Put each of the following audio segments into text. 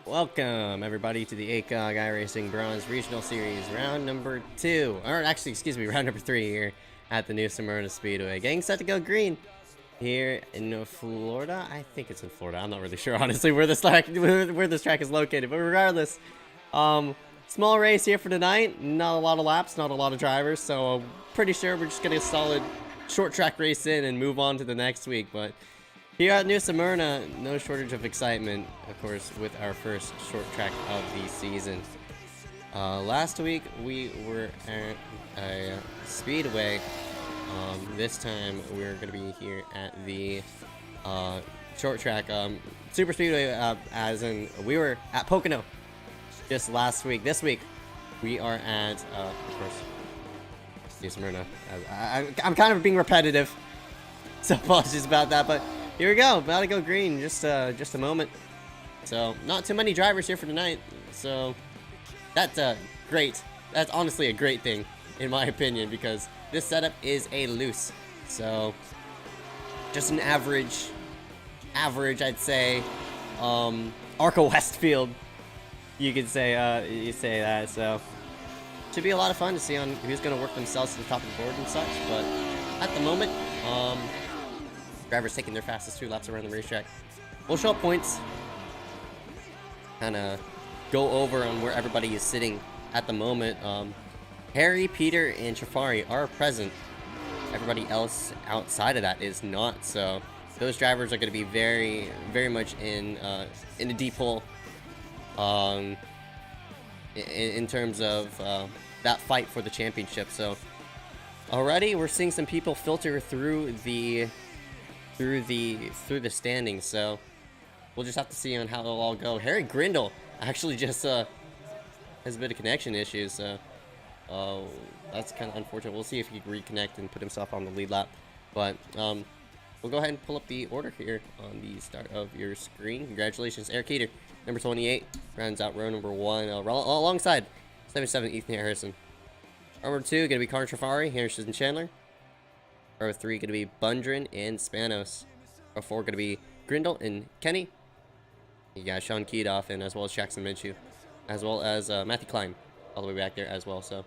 Welcome everybody to the ACOG iRacing Bronze Regional Series, round number 2, or actually, excuse me, round number 3 here at the new Smyrna Speedway. Getting set to go green here in Florida. I think it's in Florida. I'm not really sure, honestly, where this track is located. But regardless, small race here for tonight. Not a lot of laps, not a lot of drivers. So pretty sure we're just getting a solid short track race in and move on to the next week. But here at New Smyrna, no shortage of excitement, of course, with our first short track of the season. Last week we were at a speedway. This time we're going to be here at the short track super speedway, as in we were at Pocono just last week. This week we are at of course New Smyrna. I'm kind of being repetitive, so apologies about that, but here we go, about to go green, just a moment. So not too many drivers here for tonight, so that's great. That's honestly a great thing in my opinion, because this setup is a loose, so just an average I'd say Arca West field, you could say, you say that. So should be a lot of fun to see on who's going to work themselves to the top of the board and such. But at the moment, drivers taking their fastest 2 laps around the racetrack. We'll show up points, kind of go over on where everybody is sitting at the moment. Harry, Peter, and Shafari are present. Everybody else outside of that is not. So those drivers are going to be very, very much in a deep hole in terms of that fight for the championship. So already we're seeing some people filter through the standings. So we'll just have to see on how it'll all go. Harry Grindle actually just has a bit of connection issues. So that's kind of unfortunate. We'll see if he can reconnect and put himself on the lead lap. But we'll go ahead and pull up the order here on the start of your screen. Congratulations, Eric Keeter, number 28, rounds out row number 1, alongside 77 Ethan Harrison. Row number 2 going to be Connor Trafari, Harrison Chandler. Row 3 going to be Bundren and Spanos. Row 4 going to be Grindle and Kenny. You got Sean Keedoff, and as well as Jackson Minshew, as well as Matthew Klein all the way back there as well. So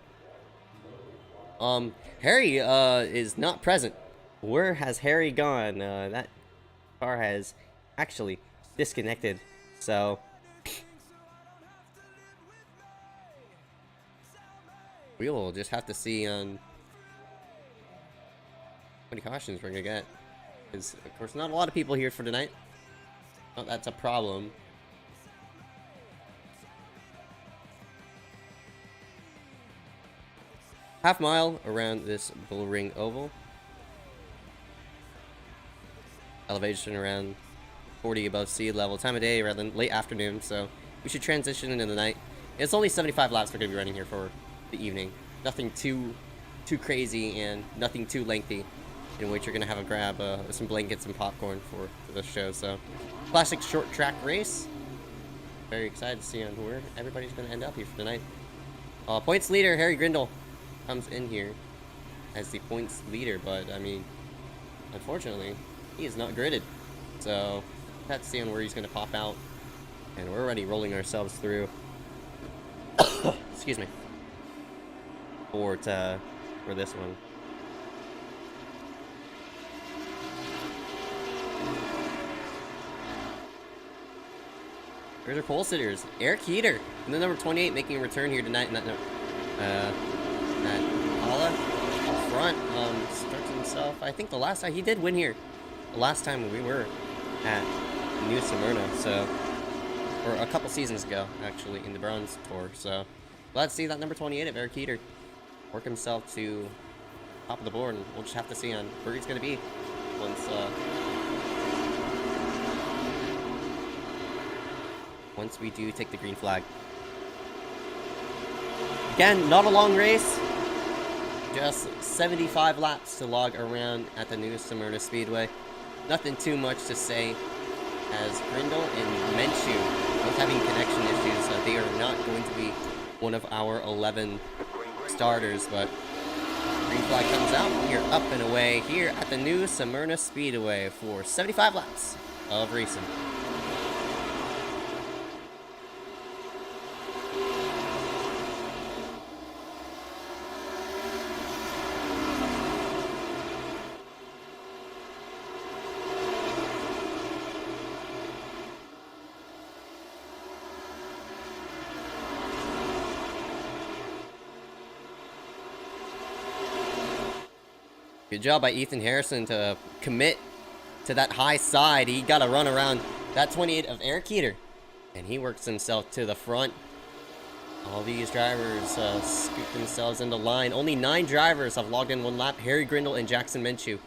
Harry is not present. Where has Harry gone? That car has actually disconnected. So we will just have to see on how many cautions we're gonna get. Because of course not a lot of people here for tonight. Not that's a problem. Half mile around this bull ring oval. Elevation around 40 above sea level. Time of day around late afternoon, so we should transition into the night. It's only 75 laps we're going to be running here for the evening. Nothing too crazy and nothing too lengthy, in which you're going to have a grab some blankets and popcorn for the show. So classic short track race. Very excited to see on where everybody's going to end up here for tonight. Points leader Harry Grindle comes in here as the points leader, but I mean, unfortunately, he is not gridded. So let's see on where he's going to pop out, and we're already rolling ourselves through. Excuse me. For this one. Here's our pole sitters, Eric Heater, and the number 28 making a return here tonight. Paula up front starts himself. I think the last time he did win here, the last time we were at New Smyrna, so, or a couple seasons ago actually in the Bronze Tour. So let's see that number 28 of Eric Heater work himself to top of the board, and we'll just have to see on where he's going to be once we do take the green flag. Again, not a long race, just 75 laps to log around at the new Smyrna Speedway. Nothing too much to say, as Grindle and Minshew both having connection issues. They are not going to be one of our 11 starters, but green flag comes out. We are up and away here at the new Smyrna Speedway for 75 laps of racing. Good job by Ethan Harrison to commit to that high side. He got a run around that 28 of Eric Keeter, and he works himself to the front. All these drivers scoop themselves into line. Only 9 drivers have logged in 1 lap. Harry Grindle and Jackson Minshew.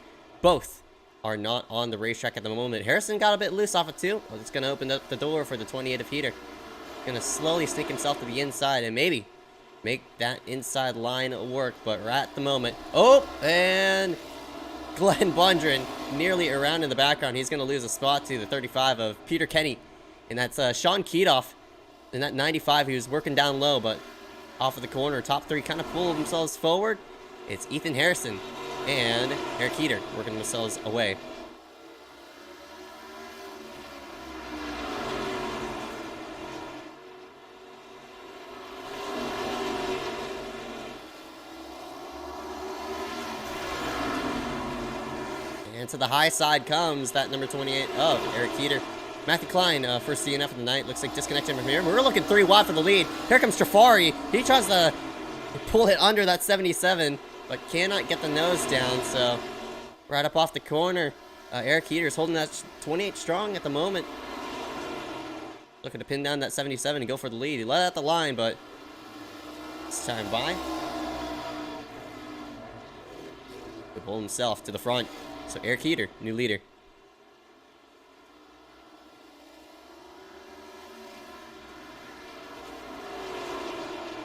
Both are not on the racetrack at the moment. Harrison got a bit loose off it too. Well, it's going to open up the door for the 28 of Heater. Going to slowly sneak himself to the inside and maybe make that inside line work, but right at the moment, oh, and Glenn Bundren nearly around in the background. He's going to lose a spot to the 35 of Peter Kenny, and that's Sean Keetoff in that 95 who's working down low, but off of the corner, top 3 kind of pull themselves forward. It's Ethan Harrison and Eric Keeter working themselves away. And to the high side comes that number 28 of Eric Keeter. Matthew Klein, first DNF of the night. Looks like disconnected from here. We're looking 3 wide for the lead. Here comes Trafari. He tries to pull it under that 77, but cannot get the nose down. So right up off the corner, Eric Keeter is holding that 28 strong at the moment. Looking to pin down that 77 and go for the lead. He let out the line, but it's time by. He pulled himself to the front. So Eric Keeter, new leader.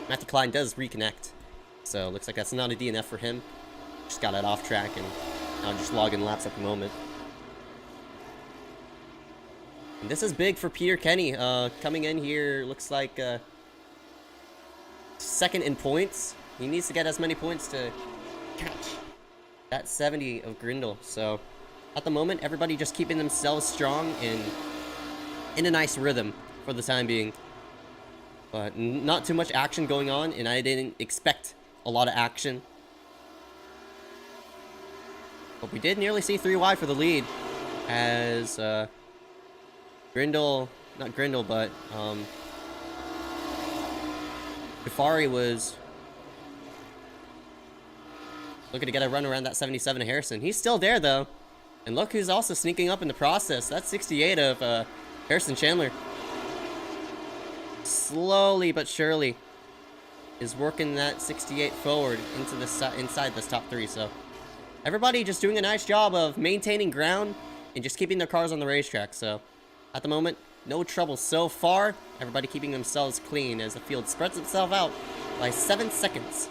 Matthew Klein does reconnect. So looks like that's not a DNF for him. Just got it off track and now just logging laps at the moment. And this is big for Peter Kenny. Coming in here, looks like second in points. He needs to get as many points to catch that 70 of Grindle. So at the moment, everybody just keeping themselves strong and in a nice rhythm for the time being. But not too much action going on, and I didn't expect a lot of action. But we did nearly see 3 wide for the lead as Grindle, not Grindle, but Jafari was looking to get a run around that 77 of Harrison. He's still there, though. And look who's also sneaking up in the process. That's 68 of Harrison Chandler. Slowly but surely is working that 68 forward into the inside this top 3. So everybody just doing a nice job of maintaining ground and just keeping their cars on the racetrack. So at the moment, no trouble so far. Everybody keeping themselves clean as the field spreads itself out by 7 seconds.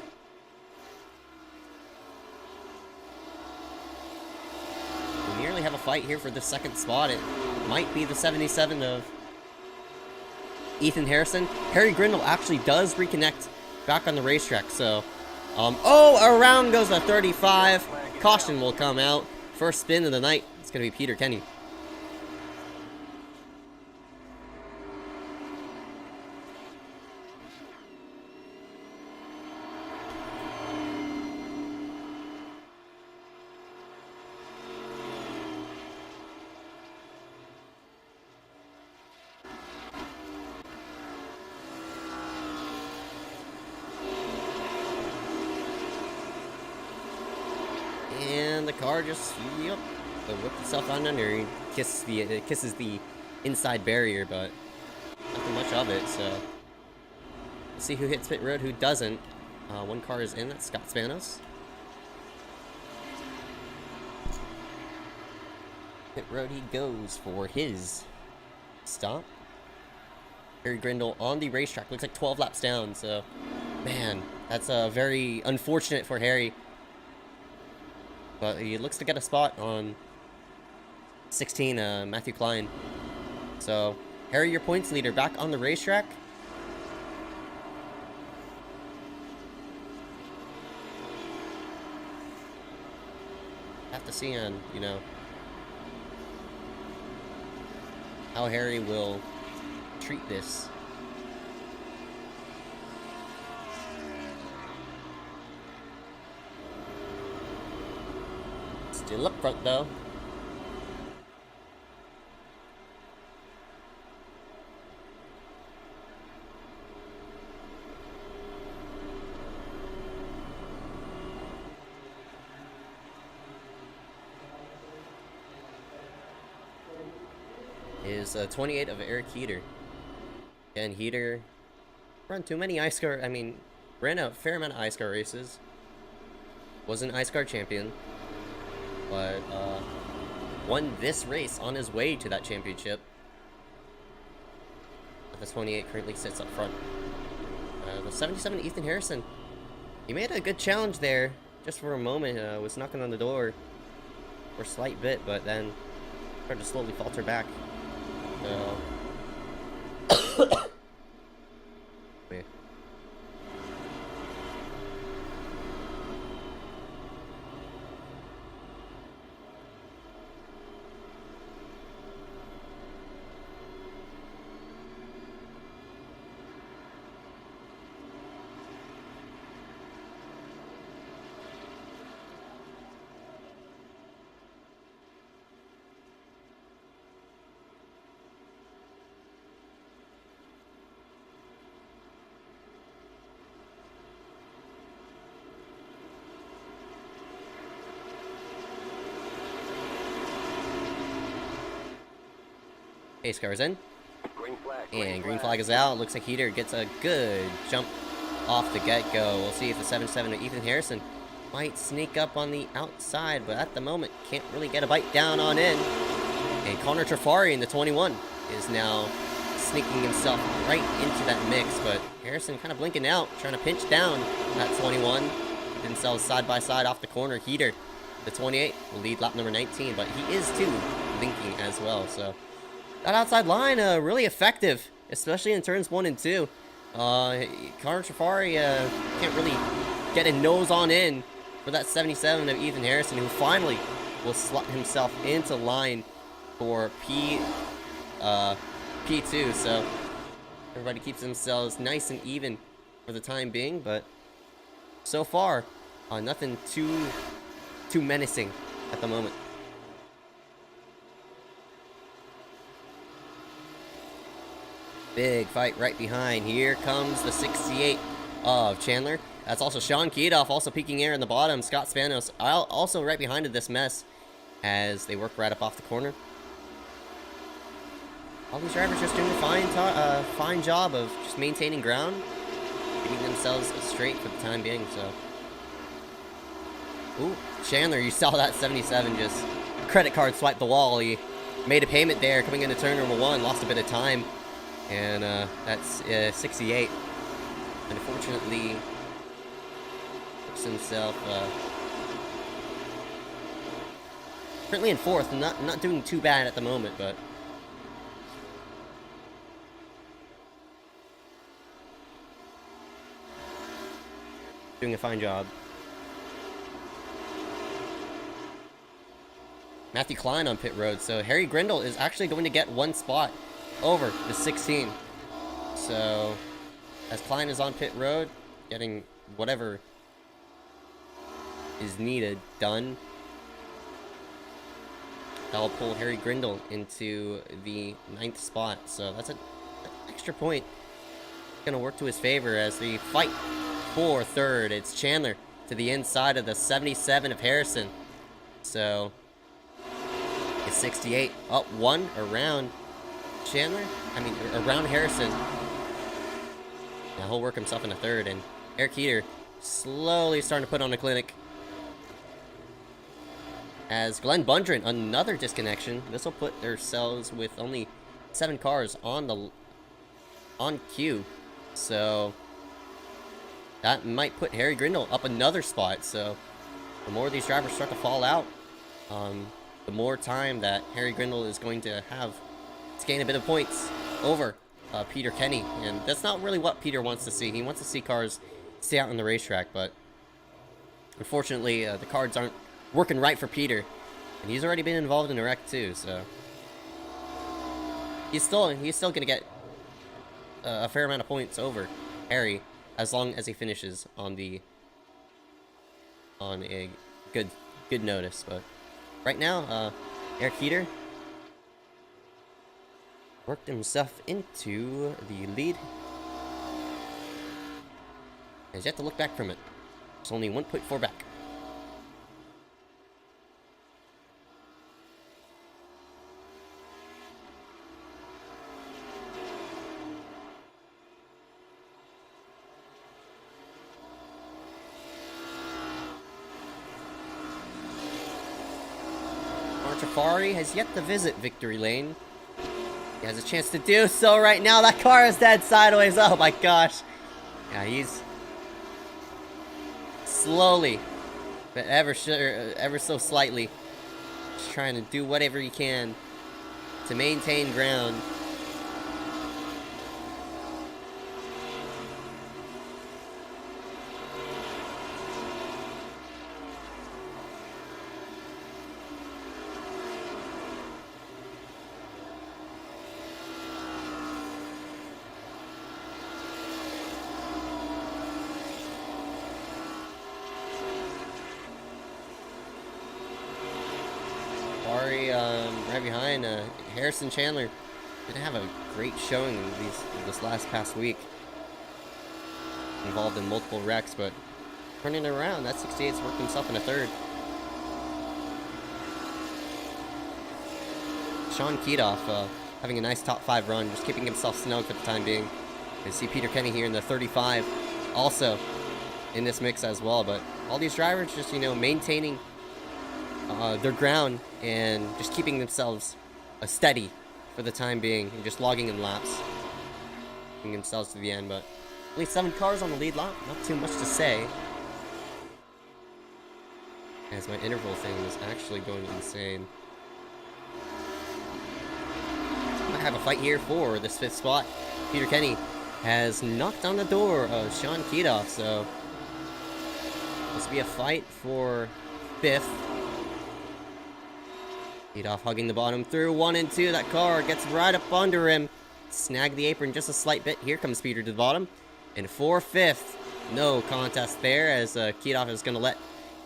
We nearly have a fight here for the second spot. It might be the 77 of Ethan Harrison. Harry Grindle actually does reconnect back on the racetrack. So, oh, around goes the 35. Caution will come out. First spin of the night. It's going to be Peter Kenny. And the car just, yep, whipped itself on under. He kisses the inside barrier, but nothing much of it. So let's see who hits pit road, who doesn't. One car is in. That's Scott Spanos. Pit road he goes for his stop. Harry Grindle on the racetrack. Looks like 12 laps down. So, man, that's very unfortunate for Harry. But he looks to get a spot on 16, Matthew Klein. So, Harry, your points leader, back on the racetrack. Have to see on, how Harry will treat this. Still up front though. Is 28 of Eric Heater. And Heater run too many ice car. I mean, ran a fair amount of ice car races. Was an ice car champion, but won this race on his way to that championship. But the 28 currently sits up front. The 77 Ethan Harrison. He made a good challenge there, just for a moment. Was knocking on the door for a slight bit, but then started to slowly falter back. Yeah. Pace car is in. And green flag is out. Looks like Heater gets a good jump off the get-go. We'll see if the 77 of Ethan Harrison might sneak up on the outside, but at the moment can't really get a bite down on in. And Connor Trafari in the 21 is now sneaking himself right into that mix, but Harrison kind of blinking out, trying to pinch down that 21. Themselves side by side off the corner. Heater, the 28, will lead lap number 19, but he is too blinking as well, so that outside line, really effective, especially in turns 1 and 2. Connor Trafari can't really get a nose on in for that 77 of Ethan Harrison, who finally will slot himself into line for P2. So everybody keeps themselves nice and even for the time being, but so far, nothing too menacing at the moment. Big fight right behind. Here comes the 68 of Chandler. That's also Sean Keedoff, also peeking air in the bottom. Scott Spanos also right behind this mess as they work right up off the corner. All these drivers just doing a fine job of just maintaining ground, keeping themselves straight for the time being. So, ooh, Chandler, you saw that 77 just credit card swipe the wall. He made a payment there coming into turn number 1, lost a bit of time. And that's 68. Unfortunately, puts himself currently in 4th. Not doing too bad at the moment, but doing a fine job. Matthew Klein on pit road, so Harry Grindle is actually going to get 1 spot over the 16. So as Klein is on pit road, getting whatever is needed done, that'll pull Harry Grindle into the 9th spot. So that's an extra point gonna work to his favor as the fight for 3rd. It's Chandler to the inside of the 77 of Harrison. So it's 68 up 1 around around Harrison. Now he'll work himself in a 3rd, and Eric Heater slowly starting to put on a clinic. As Glenn Bundren, another disconnection. This will put themselves with only 7 cars on queue. So that might put Harry Grindle up another spot. So the more these drivers start to fall out, the more time that Harry Grindle is going to have to gain a bit of points over Peter Kenny. And that's not really what Peter wants to see. He wants to see cars stay out on the racetrack, but unfortunately the cards aren't working right for Peter. And he's already been involved in a wreck too, so he's still gonna get a fair amount of points over Harry as long as he finishes on a good notice. But right now, Eric Heater worked himself into the lead. Has yet to look back from it. It's only 1.4 back. Safari has yet to visit victory lane. He has a chance to do so right now. That car is dead sideways. Oh my gosh. Yeah, he's slowly, but ever so slightly, just trying to do whatever he can to maintain ground. Right behind Harrison Chandler. Didn't have a great showing this past week. Involved in multiple wrecks, but turning it around. That 68's worked himself in a third. Sean Keetoff having a nice top 5 run, just keeping himself snug for the time being. I see Peter Kenny here in the 35, also in this mix as well. But all these drivers just, you know, maintaining their ground and just keeping themselves steady for the time being, and just logging in laps, getting themselves to the end. But only 7 cars on the lead lap, not too much to say, as my interval thing is actually going insane. Might have a fight here for this 5th spot. Peter Kenny has knocked on the door of Sean Keetoff, so this will be a fight for 5th. Keetoff hugging the bottom through 1 and 2. That car gets right up under him. Snag the apron just a slight bit. Here comes Peter to the bottom. And for 5th, no contest there, as Keetoff is going to let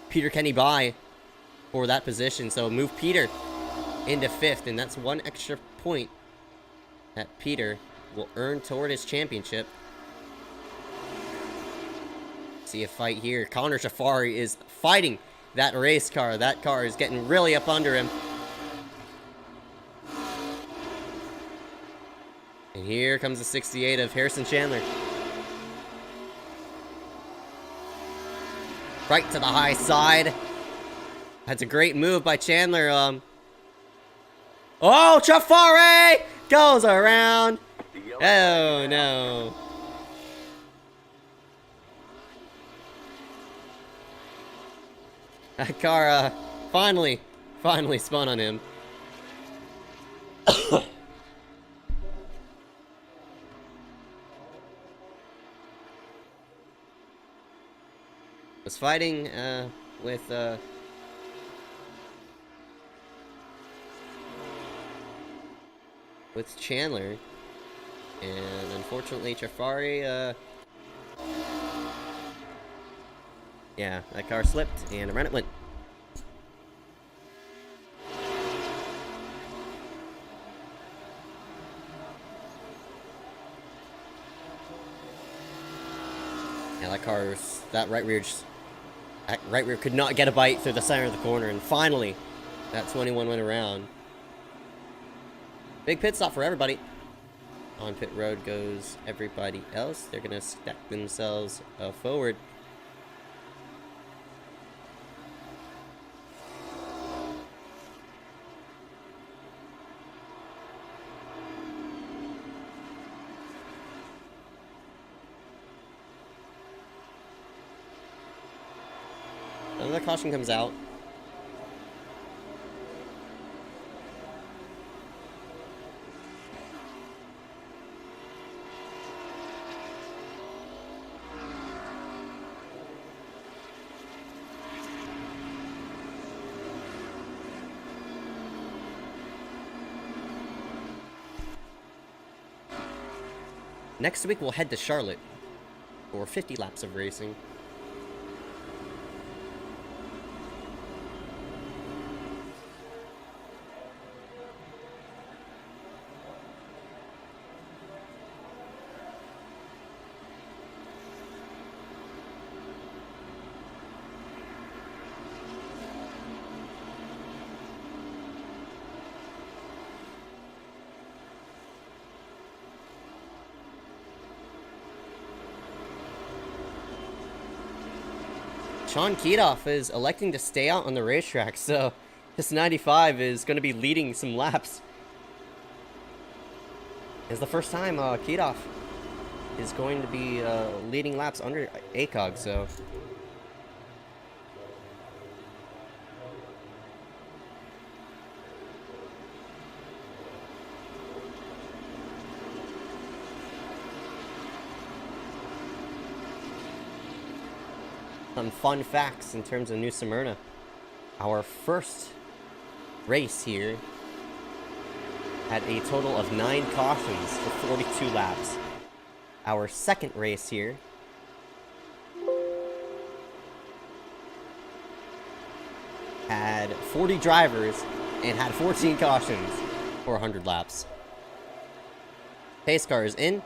Peter Kenny by for that position. So move Peter into 5th, and that's 1 extra point that Peter will earn toward his championship. See a fight here. Connor Safari is fighting that race car. That car is getting really up under him. And here comes the 68 of Harrison Chandler. Right to the high side. That's a great move by Chandler. Oh, Safari goes around. Oh, no. That car, finally spun on him. Was fighting with Chandler, and unfortunately Safari, yeah, that car slipped and around it went. Yeah, that right rear could not get a bite through the center of the corner, and finally, that 21 went around. Big pit stop for everybody. On pit road goes everybody else. They're gonna stack themselves forward. Another caution comes out. Next week, we'll head to Charlotte for 50 laps of racing. Sean Keitoff is electing to stay out on the racetrack, so this 95 is going to be leading some laps. It's the first time Keitoff is going to be leading laps under ACOG, so... Some fun facts in terms of New Smyrna. Our first race here had a total of 9 cautions for 42 laps. Our second race here had 40 drivers and had 14 cautions for 100 laps. Pace car is in.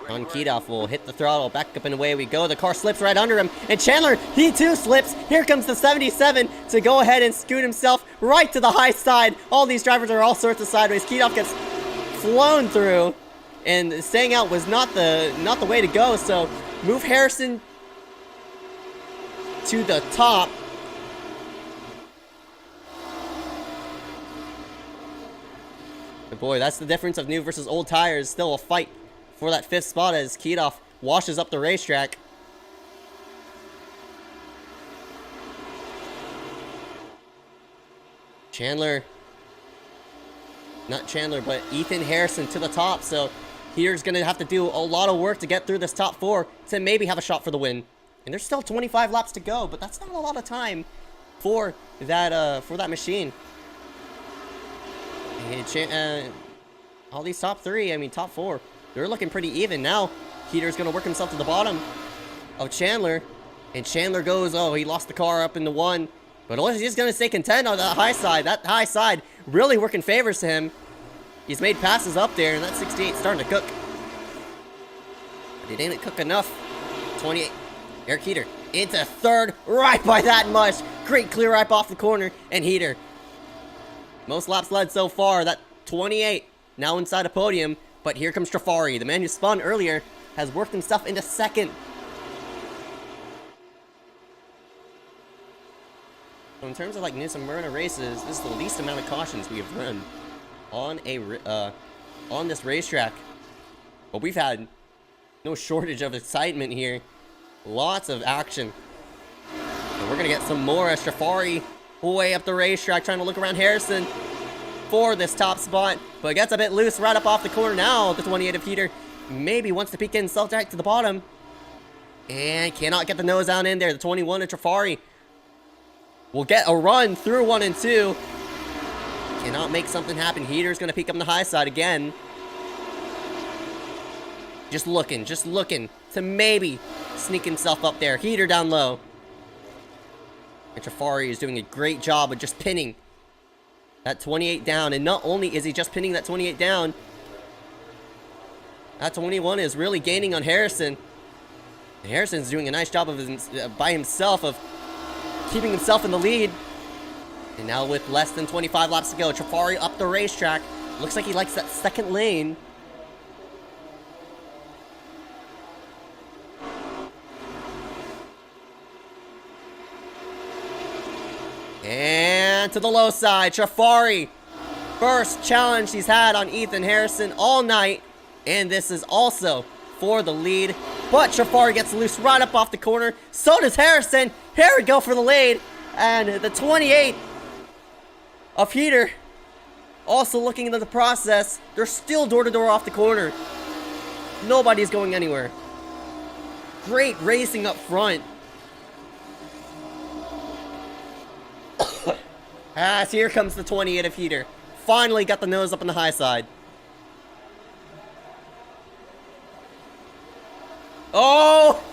Sean Keitoff will hit the throttle, back up and away we go. The car slips right under him, and Chandler, he too slips. Here comes the 77 to go ahead and scoot himself right to the high side. All these drivers are all sorts of sideways. Keitoff gets flown through, and staying out was not the way to go. So move Harrison to the top. But boy, that's the difference of new versus old tires. Still a fight for that 5th spot as Keitoff washes up the racetrack. Not Chandler, but Ethan Harrison to the top. So here's going to have to do a lot of work to get through this top 4 to maybe have a shot for the win. And there's still 25 laps to go, but that's not a lot of time for that machine. And all these top 3, I mean top 4. They're looking pretty even now. Heater's going to work himself to the bottom of Chandler. And Chandler goes, oh, he lost the car up into 1. But he's going to stay content on that high side. That high side really working favors to him. He's made passes up there, and that 68's starting to cook. But it didn't cook enough. 28. Eric Heater into 3rd, right by that much. Great clear right off the corner. And Heater, most laps led so far. That 28 now inside a podium. But here comes Trafari. The man who spun earlier has worked himself into 2nd. So in terms of like New Smyrna races, this is the least amount of cautions we have run on this racetrack. But we've had no shortage of excitement here. Lots of action. And we're gonna get some more as Trafari way up the racetrack trying to look around Harrison for this top spot, but it gets a bit loose right up off the corner now. The 28 of Heater maybe wants to peek in self-direct to the bottom and cannot get the nose down in there. The 21 of Trafari will get a run through 1 and 2. Cannot make something happen. Heater's going to peek up on the high side again. Just looking to maybe sneak himself up there. Heater down low. And Trafari is doing a great job of just pinning that 28 down, and not only is he just pinning that 28 down, that 21 is really gaining on Harrison. And Harrison's doing a nice job of by himself of keeping himself in the lead. And now with less than 25 laps to go, Trafari up the racetrack. Looks like he likes that 2nd lane. And to the low side, Trafari. First challenge he's had on Ethan Harrison all night. And this is also for the lead. But Trafari gets loose right up off the corner. So does Harrison. Here we go for the lead. And the 28 of Heater also looking into the process. They're still door-to-door off the corner. Nobody's going anywhere. Great racing up front. As here comes the 28 of Heater. Finally got the nose up on the high side. Oh!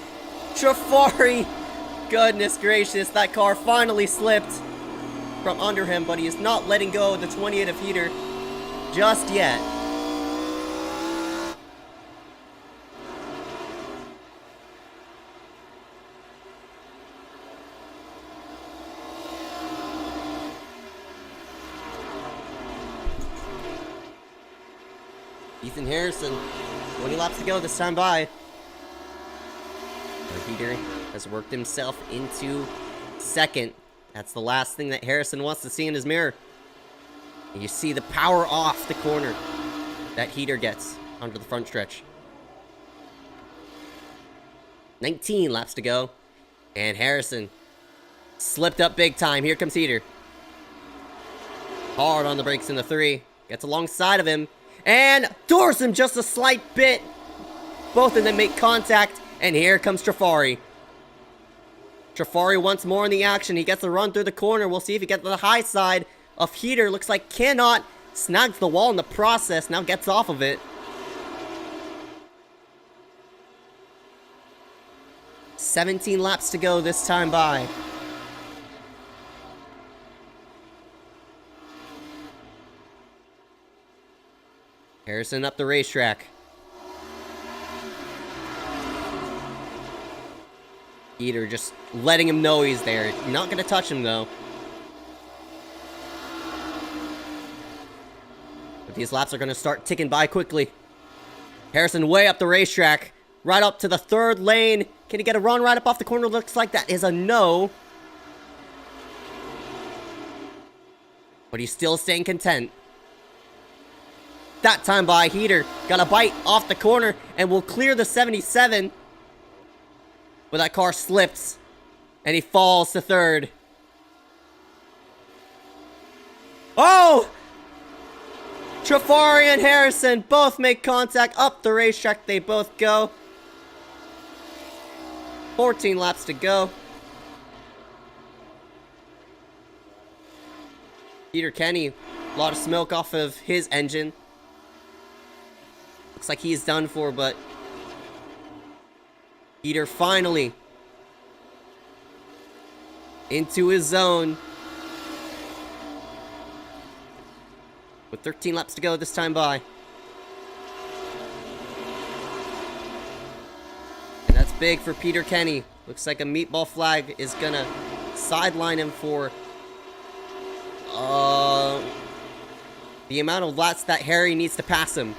Trafari! Goodness gracious, that car finally slipped from under him, but he is not letting go of the 28 of heater just yet. Ethan Harrison, 20 laps to go this time by. The heater has worked himself into second. That's the last thing that Harrison wants to see in his mirror. And you see the power off the corner that heater gets onto the front stretch. 19 laps to go. And Harrison slipped up big time. Here comes heater. Hard on the brakes in the 3. Gets alongside of him. And doors him just a slight bit. Both of them make contact. And here comes Trafari. Trafari once more in the action. He gets a run through the corner. We'll see if he gets to the high side of heater. Looks like cannot. Snags the wall in the process. Now gets off of it. "17 laps to go this time by. Harrison up the racetrack. Heater just letting him know he's there. Not going to touch him, though. But these laps are going to start ticking by quickly. Harrison way up the racetrack. Right up to the 3rd lane. Can he get a run right up off the corner? Looks like that is a no. But he's still staying content. That time by heater. Got a bite off the corner and will clear the 77. But that car slips. And he falls to 3rd. Oh! Trafari and Harrison both make contact up the racetrack. They both go. 14 laps to go. Peter Kenny, a lot of smoke off of his engine. Looks like he's done for, but Peter finally into his zone. With 13 laps to go this time by. And that's big for Peter Kenny. Looks like a meatball flag is gonna sideline him for the amount of laps that Harry needs to pass him.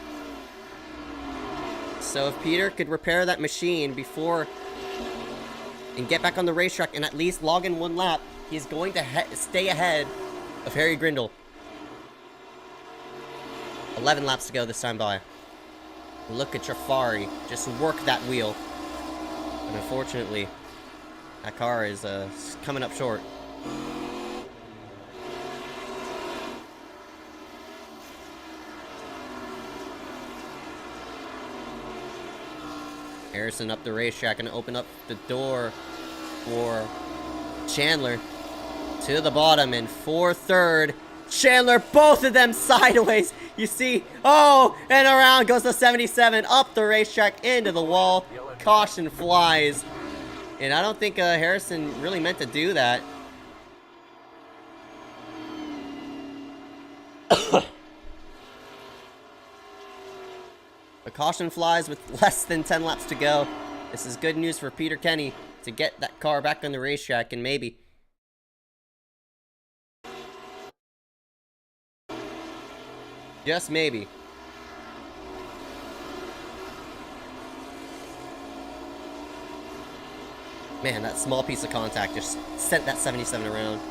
So if Peter could repair that machine before and get back on the racetrack and at least log in 1 lap, he's going to stay ahead of Harry Grindle. 11 laps to go this time by. Look at Trafari. Just work that wheel. And unfortunately, that car is coming up short. Harrison up the racetrack and open up the door for Chandler to the bottom and for 3rd. Chandler, both of them sideways. You see, oh, and around goes the 77 up the racetrack into the wall. Caution flies. And I don't think Harrison really meant to do that. A caution flies with less than 10 laps to go. This is good news for Peter Kenny to get that car back on the racetrack and maybe just maybe. Man, that small piece of contact just sent that 77 around.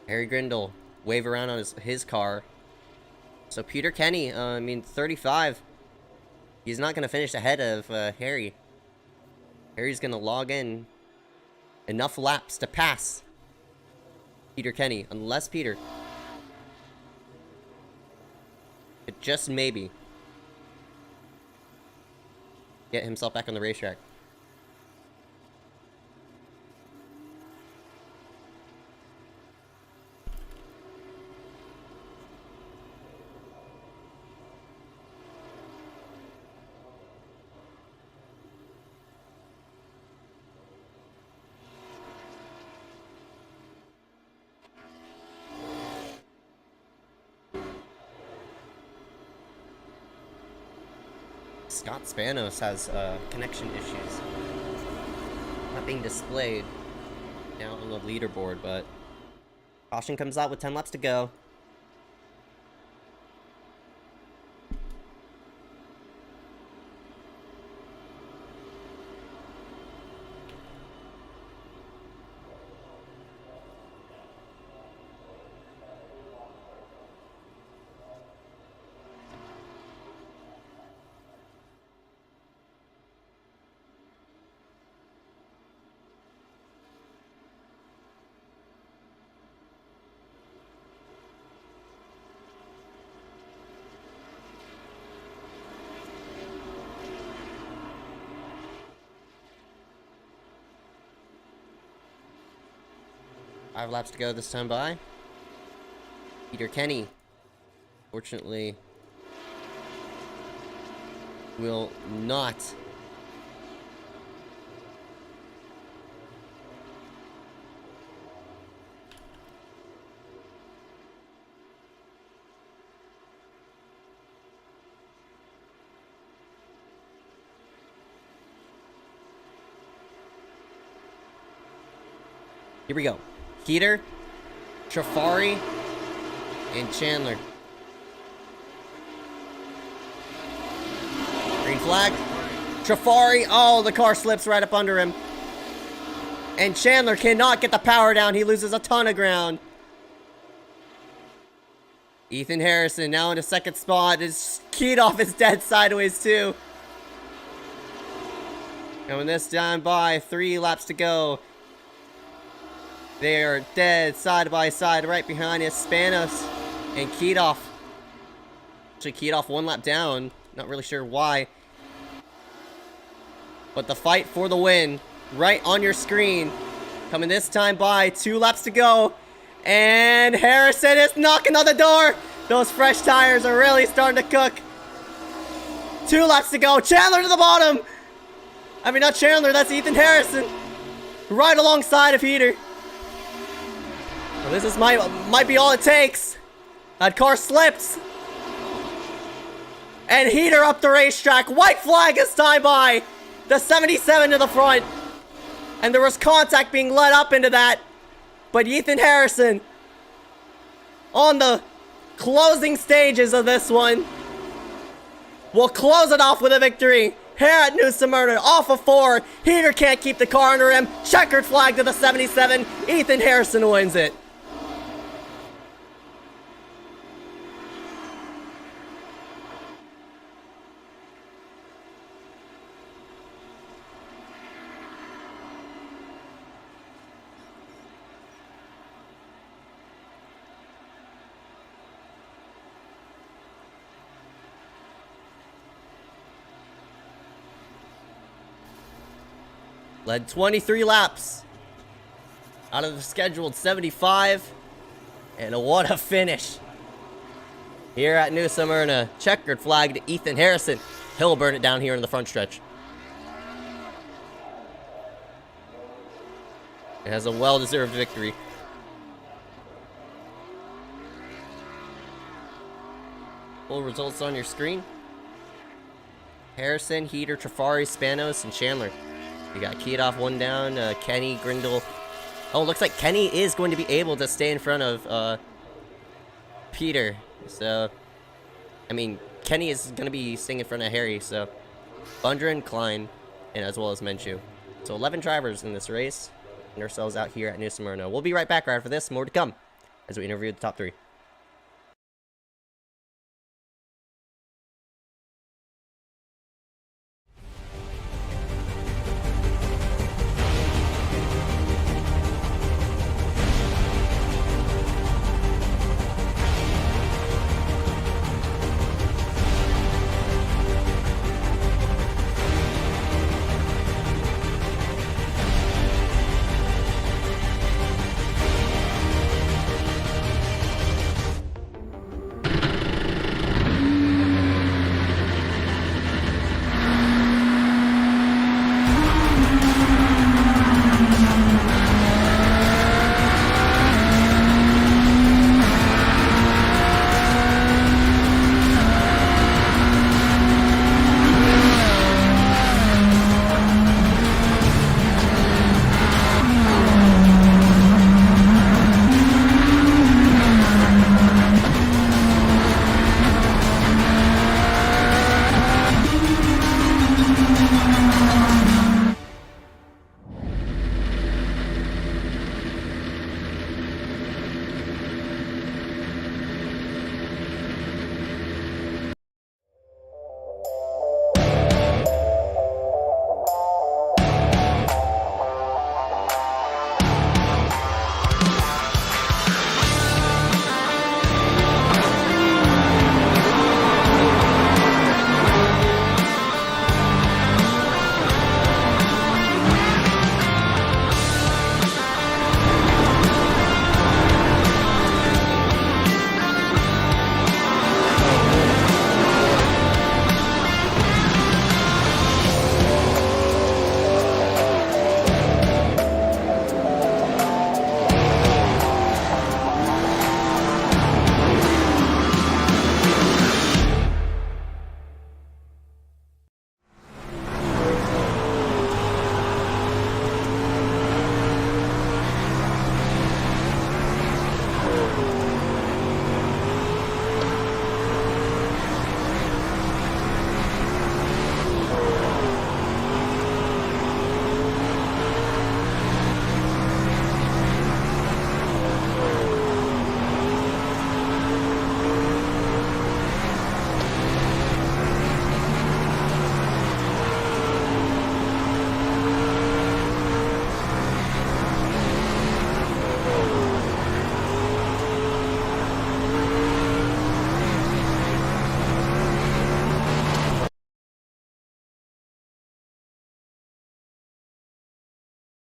Harry Grindle wave around on his car. So Peter Kenny, 35. He's not going to finish ahead of Harry. Harry's going to log in enough laps to pass Peter Kenny, unless Peter could just maybe get himself back on the racetrack. Scott Spanos has connection issues. Not being displayed now on the leaderboard, but caution comes out with 10 laps to go. Five laps to go this time by. Peter Kenny, fortunately, will not Here we go. Heater, Trafari, and Chandler. Green flag. Trafari, oh, the car slips right up under him. And Chandler cannot get the power down. He loses a ton of ground. Ethan Harrison now in a second spot. His keyed off is dead sideways too. Coming this down by 3 laps to go. They are dead side by side right behind us. Spanos and Keetoff. Actually, Keetoff 1 lap down. Not really sure why. But the fight for the win right on your screen. Coming this time by 2 laps to go. And Harrison is knocking on the door. Those fresh tires are really starting to cook. 2 laps to go. Chandler to the bottom. I mean, not Chandler, that's Ethan Harrison. Right alongside of Heater. Well, this is might be all it takes. That car slips. And Heater up the racetrack. White flag this time by. The 77 to the front. And there was contact being let up into that. But Ethan Harrison, on the closing stages of this one, will close it off with a victory. Here at New Smyrna, off of 4. Heater can't keep the car under him. Checkered flag to the 77. Ethan Harrison wins it. Led 23 laps out of the scheduled 75. And what a finish. Here at New Smyrna. Checkered flag to Ethan Harrison. He'll burn it down here in the front stretch. It has a well-deserved victory. Full results on your screen. Harrison, Heater, Trafari, Spanos, and Chandler. You got Keetoff 1 down, Kenny, Grindle. Oh, looks like Kenny is going to be able to stay in front of Peter. So, I mean, Kenny is going to be staying in front of Harry. So, Bundren, Klein, and as well as Menchu. So, 11 drivers in this race. And ourselves out here at New Smyrna. We'll be right back right after this. More to come as we interview the top 3.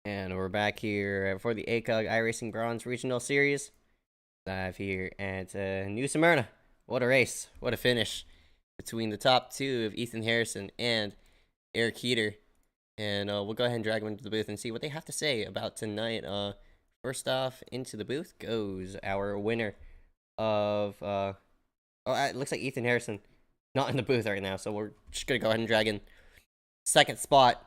And we're back here for the ACOG iRacing Bronze Regional Series. Live here at New Smyrna. What a race. What a finish between the top two of Ethan Harrison and Eric Heater. And we'll go ahead and drag them into the booth and see what they have to say about tonight. First off, into the booth goes our winner of... it looks like Ethan Harrison. Not in the booth right now, so we're just going to go ahead and drag in second spot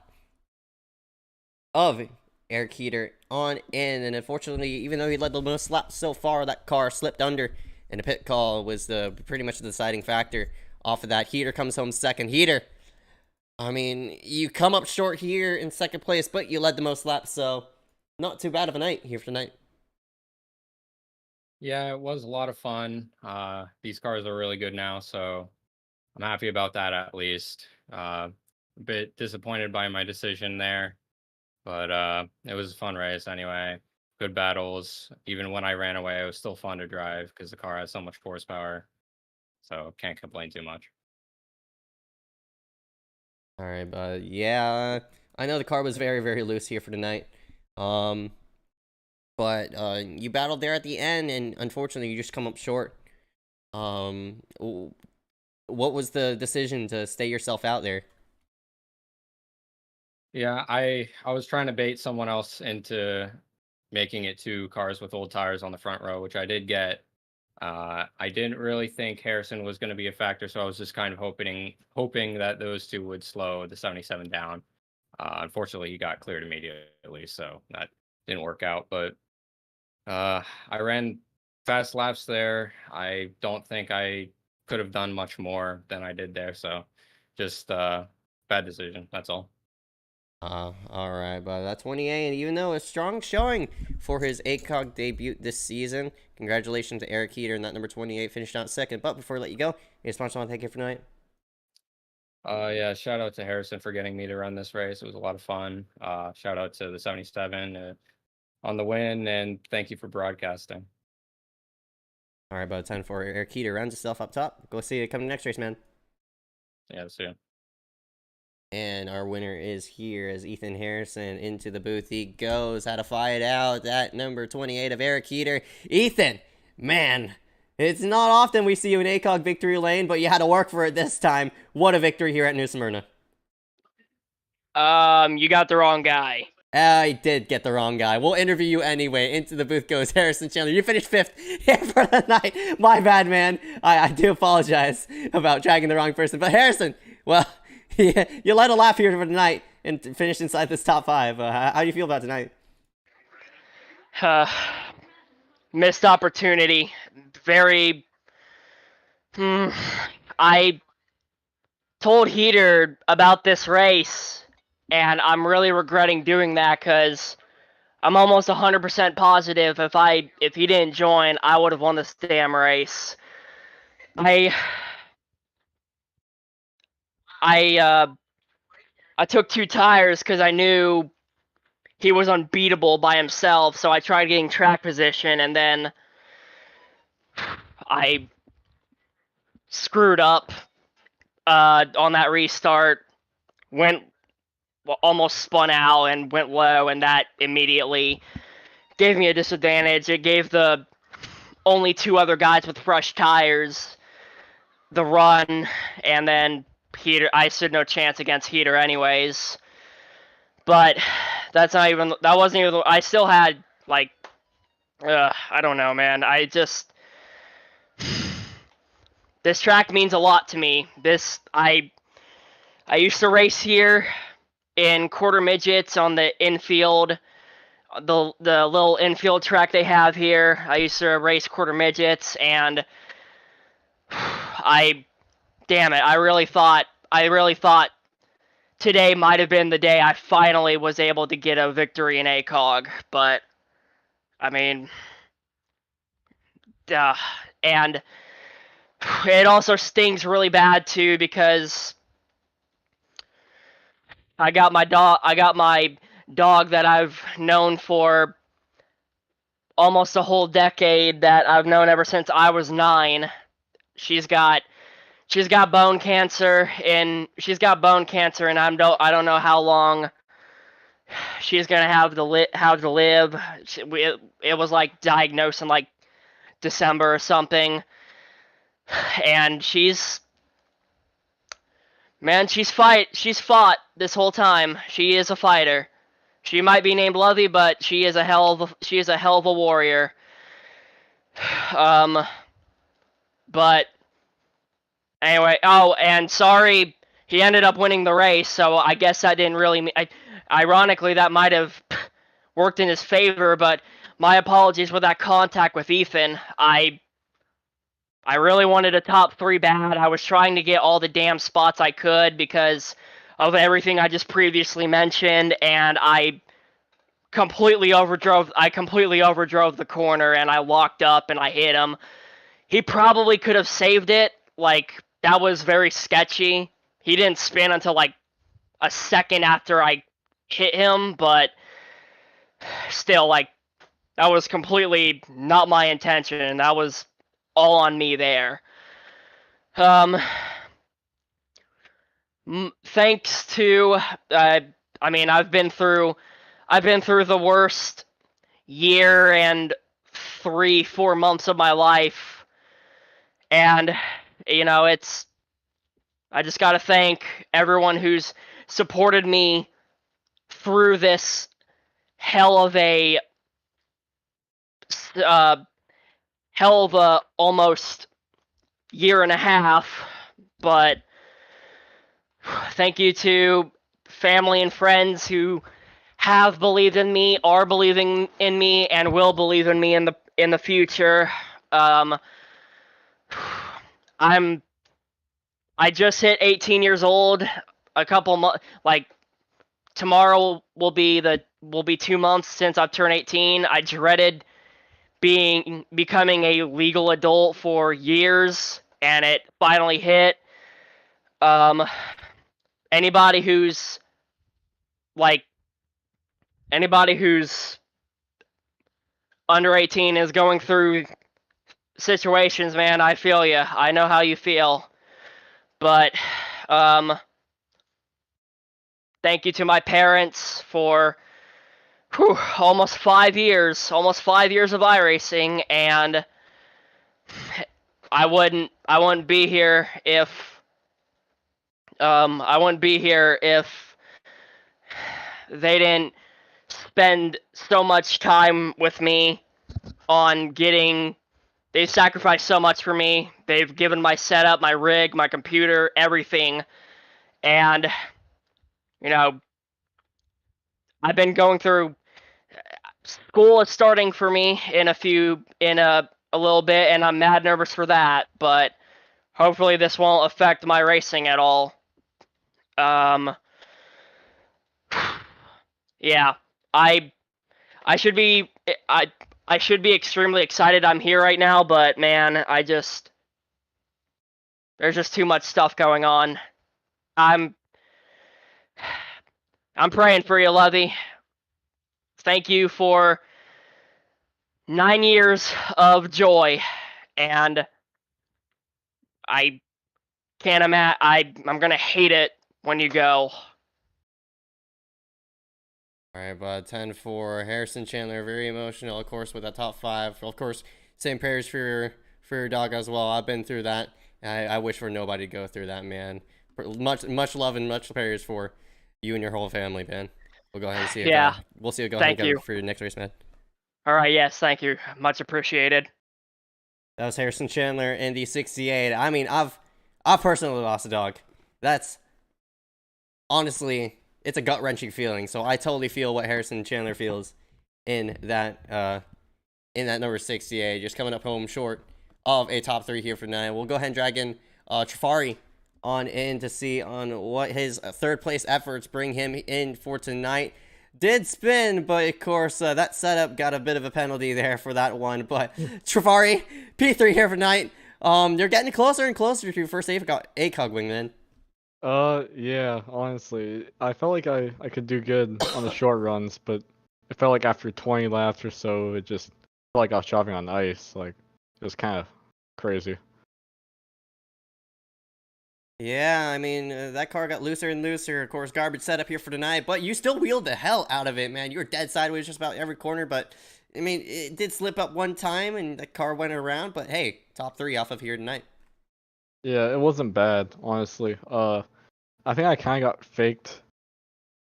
of Eric Heater on in, and unfortunately, even though he led the most laps so far, that car slipped under, and a pit call was pretty much the deciding factor off of that. Heater comes home second. Heater, I mean, you come up short here in second place, but you led the most laps, so not too bad of a night here for tonight. Yeah, it was a lot of fun. These cars are really good now, so I'm happy about that at least. A bit disappointed by my decision there, but it was a fun race anyway. Good battles. Even when I ran away, it was still fun to drive because the car has so much horsepower. So can't complain too much. All right, but yeah, I know the car was very, very loose here for tonight. But you battled there at the end, and unfortunately, you just come up short. What was the decision to stay yourself out there? Yeah, I was trying to bait someone else into making it two cars with old tires on the front row, which I did get. I didn't really think Harrison was going to be a factor, so I was just kind of hoping that those two would slow the 77 down. Unfortunately, he got cleared immediately, so that didn't work out. But I ran fast laps there. I don't think I could have done much more than I did there, so just bad decision. That's all. All right, but that's 28, and even though a strong showing for his ACOG debut this season, congratulations to Eric Heater, and that number 28 finished out second. But before I let you go, I just want to thank you for tonight. Yeah, shout out to Harrison for getting me to run this race. It was a lot of fun. Shout out to the 77 on the win, and thank you for broadcasting. All right, but time for Eric Heater. Rounds himself up top. Go see you coming next race, man. Yeah, see ya. And our winner is here as Ethan Harrison into the booth. He goes. Had to fight out that number 28 of Eric Heater. Ethan, man, it's not often we see you in ACOG victory lane, but you had to work for it this time. What a victory here at New Smyrna. You got the wrong guy. I did get the wrong guy. We'll interview you anyway. Into the booth goes Harrison Chandler. You finished 5th here for the night. My bad, man. I do apologize about dragging the wrong person. But Harrison, well, you led a lap here for tonight and finished inside this top 5. How do you feel about tonight? Missed opportunity. Very. I told Heater about this race, and I'm really regretting doing that because I'm almost 100% positive if he didn't join, I would have won this damn race. I took 2 tires because I knew he was unbeatable by himself, so I tried getting track position, and then I screwed up on that restart, almost spun out and went low, and that immediately gave me a disadvantage. It gave the only 2 other guys with fresh tires the run, and then Heater, I stood no chance against Heater anyways. But that wasn't even, I still had, like, I don't know, man. This track means a lot to me. I used to race here in quarter midgets on the infield, the little infield track they have here. I used to race quarter midgets, and damn it, I really thought today might have been the day I finally was able to get a victory in ACOG, but I mean, and it also stings really bad too because I got my dog that I've known for almost a whole decade, that I've known ever since I was 9. She's got bone cancer, and I don't know how long she's gonna have to live. It was like diagnosed in like December or something, and she's fought this whole time. She is a fighter. She might be named Lovey, but she is a hell of a warrior. But anyway, oh, and sorry, he ended up winning the race, so I guess that didn't really. Ironically, that might have worked in his favor, but my apologies for that contact with Ethan. I really wanted a top 3 bad. I was trying to get all the damn spots I could because of everything I just previously mentioned, and I completely overdrove the corner, and I locked up and I hit him. He probably could have saved it. Like, that was very sketchy. He didn't spin until like a second after I hit him, but still, like, that was completely not my intention. That was all on me there. Thanks to I mean, I've been through the worst year and 3-4 months of my life, and I just gotta thank everyone who's supported me through this hell of a almost year and a half. But thank you to family and friends who have believed in me, are believing in me, and will believe in me in the future. I just hit 18 years old. A couple months, like tomorrow will be 2 months since I've turned 18. I dreaded becoming a legal adult for years, and it finally hit. Anybody who's under 18 is going through situations, man, I feel you. I know how you feel. But thank you to my parents for almost 5 years of iRacing, and I wouldn't be here if they didn't spend so much time with me on getting. They've sacrificed so much for me. They've given my setup, my rig, my computer, everything. And, I've been going through. School is starting for me in a little bit, and I'm mad nervous for that. But hopefully this won't affect my racing at all. Yeah, I should be extremely excited I'm here right now, but man, there's just too much stuff going on. I'm praying for you, Lovey. Thank you for 9 years of joy, and I can't imagine. I'm gonna hate it when you go. Alright, but 10 for Harrison Chandler, very emotional, of course, with that top 5. Of course, same prayers for your dog as well. I've been through that. I wish for nobody to go through that, man. Much love and much prayers for you and your whole family, man. We'll go ahead and see you. Yeah. We'll see you go Thank ahead and you go for your next race, man. Alright, yes, thank you. Much appreciated. That was Harrison Chandler in the 68. I mean, I've personally lost a dog. That's honestly, it's a gut-wrenching feeling. So I totally feel what Harrison Chandler feels in that number 68. Just coming up home short of a top 3 here for tonight. We'll go ahead and drag in Trifari on in to see on what his third place efforts bring him in for tonight. Did spin, but of course that setup got a bit of a penalty there for that one. But Trifari, P3 here for tonight. You're getting closer and closer to your first ACOG win, man. Yeah, honestly, I felt like I could do good on the short runs, but it felt like after 20 laps or so, it just felt like I was driving on ice. Like, it was kind of crazy. Yeah, I mean, that car got looser and looser. Of course, garbage setup here for tonight, but you still wheeled the hell out of it, man. You were dead sideways just about every corner, but I mean, it did slip up one time and the car went around, but hey, top 3 off of here tonight. Yeah, it wasn't bad, honestly. I think I kind of got faked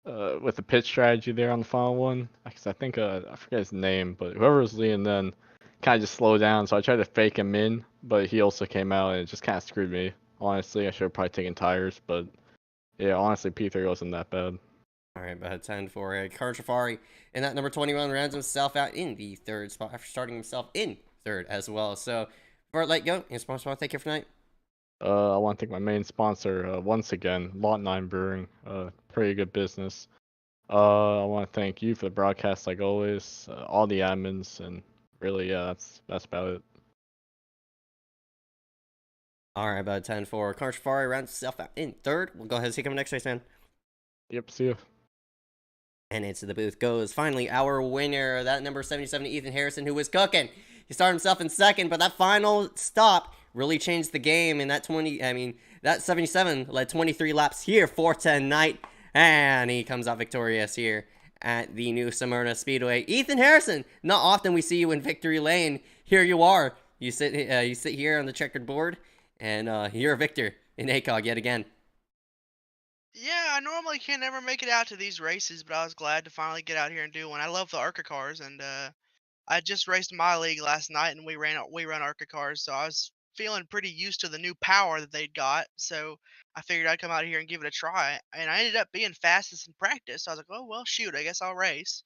with the pit strategy there on the final one, because I think I forget his name, but whoever was leading then kind of just slowed down. So I tried to fake him in, but he also came out and it just kind of screwed me. Honestly, I should have probably taken tires, but yeah, honestly, P3 wasn't that bad. All right, about 10 for Car Safari. And that number 21 rounds himself out in the 3rd spot after starting himself in 3rd as well. So, before I let you go, your sponsor, want to thank you for tonight. I want to thank my main sponsor once again, Lot 9 Brewing. Pretty good business. I want to thank you for the broadcast, like always, all the admins, and really, yeah, that's about it. All right, about 10 for Car Safari rounds himself out in 3rd. We'll go ahead and see you coming next race, man. Yep, see you. And into the booth goes finally our winner, that number 77, Ethan Harrison, who was cooking. He started himself in 2nd, but that final stop really changed the game. And that 77 led 23 laps here for tonight. And he comes out victorious here at the new Smyrna Speedway. Ethan Harrison, not often we see you in victory lane. Here you are. You sit here on the checkered board, and you're a victor in ACOG yet again. Yeah, I normally can never make it out to these races, but I was glad to finally get out here and do one. I love the ARCA cars, and I just raced my league last night, and we run ARCA cars, so I was feeling pretty used to the new power that they'd got. So I figured I'd come out here and give it a try, and I ended up being fastest in practice. So I was like, oh well, shoot, I guess I'll race.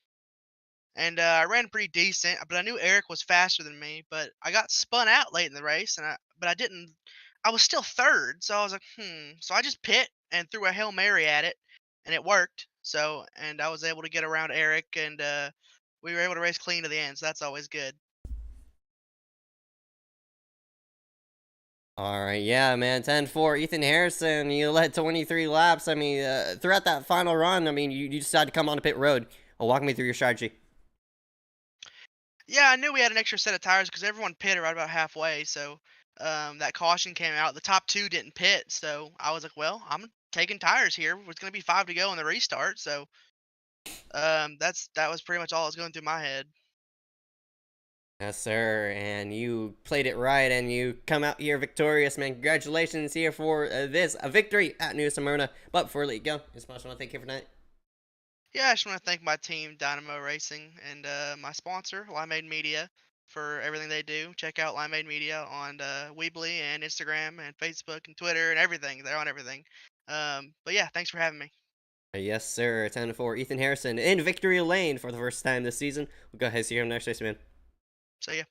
And I ran pretty decent, but I knew Eric was faster than me. But I got spun out late in the race, but I didn't. I was still 3rd, so I was like, So I just pit and threw a Hail Mary at it, and it worked. So, and I was able to get around Eric, and we were able to race clean to the end. So that's always good. All right, yeah, man, 10-4, Ethan Harrison, you led 23 laps. I mean, throughout that final run, I mean, you decided to come on a pit road. Walk me through your strategy. Yeah, I knew we had an extra set of tires because everyone pitted right about halfway. So that caution came out. The top 2 didn't pit, so I was like, well, I'm taking tires here. It's going to be 5 to go in the restart. So that was pretty much all that was going through my head. Yes, sir, and you played it right, and you come out here victorious, man. Congratulations here for a victory at New Smyrna. But before I let you go, I just want to thank you for tonight. Yeah, I just want to thank my team, Dynamo Racing, and my sponsor, Limeade Media, for everything they do. Check out Limeade Media on Weebly and Instagram and Facebook and Twitter and everything. They're on everything. But yeah, thanks for having me. Yes, sir, 10-4, Ethan Harrison in victory lane for the first time this season. We'll go ahead and see you next race, man. See ya.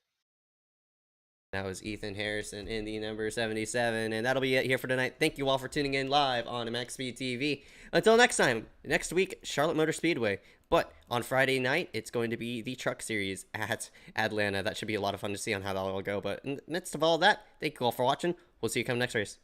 That was Ethan Harrison in the number 77, and that'll be it here for tonight. Thank you all for tuning in live on Maxspeedtv. Until next time, next week, Charlotte Motor Speedway. But on Friday night, it's going to be the Truck Series at Atlanta. That should be a lot of fun to see on how that'll all go. But in the midst of all that, thank you all for watching. We'll see you come next race.